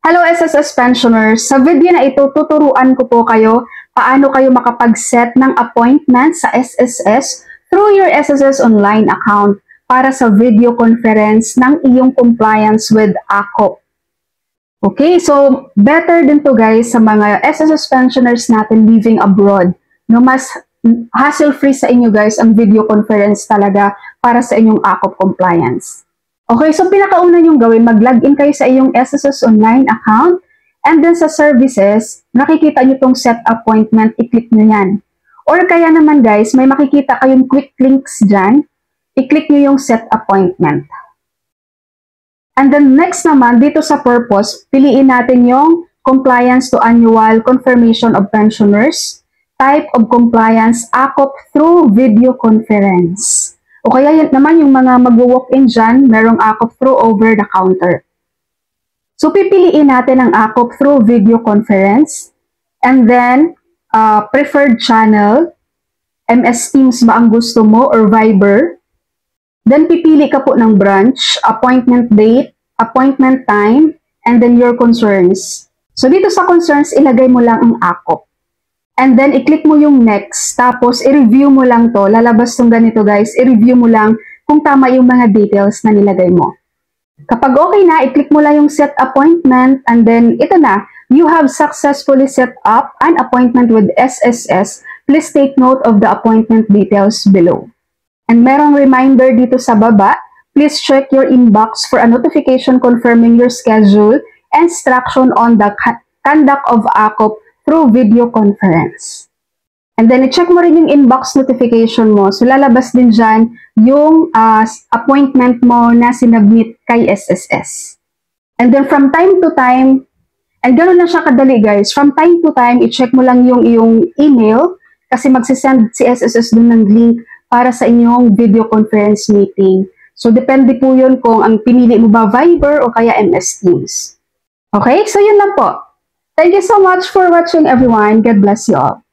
Hello SSS pensioners! Sa video na ito, tuturuan ko po kayo paano kayo makapag-set ng appointment sa SSS through your SSS online account para sa video conference ng iyong compliance with AKOP. Okay, so better din to guys sa mga SSS pensioners natin living abroad. No, mas hassle-free sa inyo guys ang video conference talaga para sa inyong AKOP compliance. Okay, so pinakauna nyong gawin, mag-login kayo sa iyong SSS online account and then sa services, nakikita nyo itong set appointment, i-click nyo yan. Or kaya naman guys, may makikita kayong quick links dyan, i-click nyo yung set appointment. And then next naman, dito sa purpose, piliin natin yung compliance to annual confirmation of pensioners, type of compliance, AKOP through video conference. O kaya yan naman yung mga mag-walk-in dyan, merong AKOP through over the counter. So pipiliin natin ang AKOP through video conference and then preferred channel, MS Teams ba ang gusto mo or Viber. Then pipili ka po ng branch, appointment date, appointment time, and then your concerns. So dito sa concerns, ilagay mo lang ang AKOP. And then, i-click mo yung next. Tapos, i-review mo lang to. Lalabas tong ganito, guys. I-review mo lang kung tama yung mga details na nilagay mo. Kapag okay na, i-click mo lang yung set appointment. And then, ito na. You have successfully set up an appointment with SSS. Please take note of the appointment details below. And merong reminder dito sa baba. Please check your inbox for a notification confirming your schedule and instruction on the conduct of AKOP through video conference. And then, i-check mo rin yung inbox notification mo. So, lalabas din dyan yung appointment mo na sinubmit kay SSS. And then, from time to time, and gano'n na siya kadali guys, from time to time, i-check mo lang yung iyong email kasi magsisend si SSS dun ng link para sa inyong video conference meeting. So, depende po yun kung ang pinili mo ba Viber o kaya MS Teams. Okay? So, yun lang po. Thank you so much for watching everyone. God bless you all.